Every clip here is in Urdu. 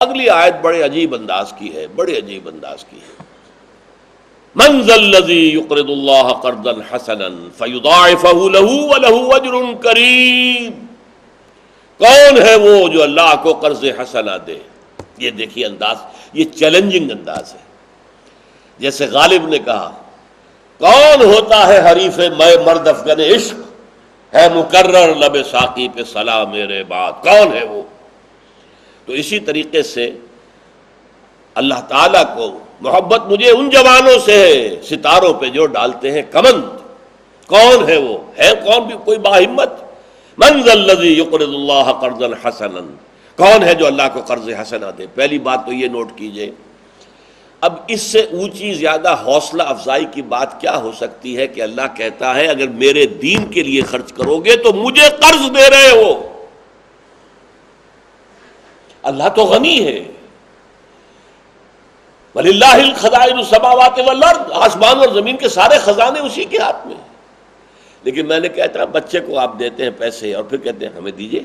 اگلی آیت بڑے عجیب انداز کی ہے، بڑے عجیب انداز کی ہے. من ذا الذی یقرض اللہ قرضا حسنا فیضاعفہ لہ ولہ اجر کریم. کون ہے وہ جو اللہ کو قرض حسنا دے؟ یہ دیکھیے انداز، یہ چیلنجنگ انداز ہے. جیسے غالب نے کہا کون ہوتا ہے حریف مرد افغان عشق، ہے مکرر لب ساقی پہ سلام میرے بعد، کون ہے وہ؟ تو اسی طریقے سے اللہ تعالیٰ کو محبت مجھے ان جوانوں سے ہے ستاروں پہ جو ڈالتے ہیں کمند. کون ہے وہ؟ ہے کون بھی کوئی باہمت؟ من ذا الذی یقرض اللہ قرضا حسنا. کون ہے جو اللہ کو قرض حسنا دے؟ پہلی بات تو یہ نوٹ کیجئے. اب اس سے اونچی زیادہ حوصلہ افزائی کی بات کیا ہو سکتی ہے کہ اللہ کہتا ہے اگر میرے دین کے لیے خرچ کرو گے تو مجھے قرض دے رہے ہو. اللہ تو غنی ہے. وَلِلَّهِ الْخَزَائِنُ السَّمَاوَاتِ وَالْأَرْضِ. آسمان اور زمین کے سارے خزانے اسی کے ہاتھ میں. لیکن میں نے کہتا بچے کو آپ دیتے ہیں پیسے اور پھر کہتے ہیں ہمیں دیجئے.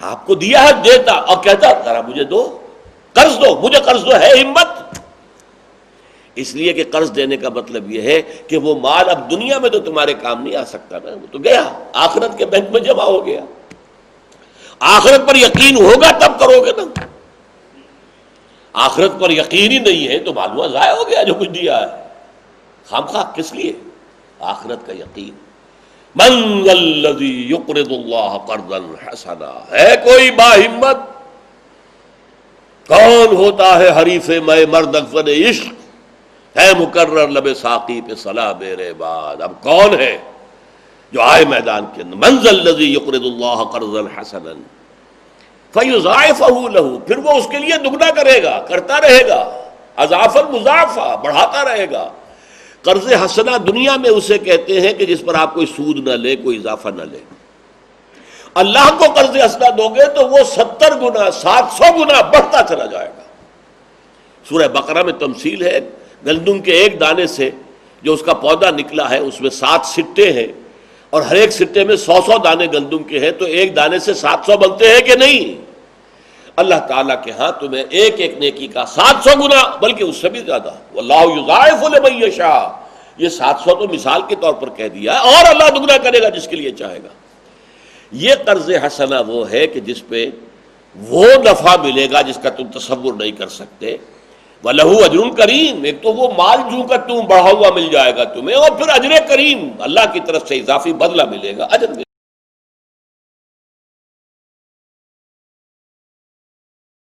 آپ کو دیا ہے دیتا اور کہتا ذرا مجھے دو، قرض دو، مجھے قرض دو. ہے ہمت؟ اس لیے کہ قرض دینے کا مطلب یہ ہے کہ وہ مال اب دنیا میں تو تمہارے کام نہیں آ سکتا نا، وہ تو گیا، آخرت کے بینک میں جمع ہو گیا. آخرت پر یقین ہوگا تب کرو گے نا. آخرت پر یقین ہی نہیں ہے تو معلوم ضائع ہو گیا جو کچھ دیا ہے. خامخواہ کس لیے؟ آخرت کا یقین. من ذا الذی یقرض اللہ قرضا حسنا. ہے کوئی باہمت؟ کون ہوتا ہے حریف میں مرد افغان عشق، ہے مکرر لب ساقی پہ صلا میرے بعد. اب کون ہے جو آئے میدان کے اندر؟ من ذا الذی یقرض اللہ قرضا حسنا فیضاعفہ لہ. پھر وہ اس کے لیے دگنا کرے گا، کرتا رہے گا، اضافا مضاعفہ، بڑھاتا رہے گا. قرض حسنہ دنیا میں اسے کہتے ہیں کہ جس پر آپ کوئی سود نہ لے، کوئی اضافہ نہ لے. اللہ کو قرض حسنہ دو گے تو وہ 70 گنا 700 گنا بڑھتا چلا جائے گا. سورہ بقرہ میں تمثیل ہے گندم کے ایک دانے سے جو اس کا پودا نکلا ہے اس میں 7 سٹے ہیں اور ہر ایک سٹے میں 100 دانے گندم کے ہیں، تو ایک دانے سے 700 بنتے ہیں کہ نہیں؟ اللہ تعالیٰ کے ہاں تمہیں ایک ایک نیکی کا 700 گنا بلکہ اس سے بھی زیادہ. واللہ یضاعف لمن یشاء. یہ 700 تو مثال کے طور پر کہہ دیا ہے، اور اللہ دگنا کرے گا جس کے لیے چاہے گا. یہ قرض حسنہ وہ ہے کہ جس پہ وہ نفع ملے گا جس کا تم تصور نہیں کر سکتے. وَلَهُ أَجْرٌ كَرِيمٌ. ایک تو وہ مال جو کا تم بڑھا ہوا مل جائے گا تمہیں، اور پھر اجر کریم، اللہ کی طرف سے اضافی بدلہ ملے گا، اجر ملے گا.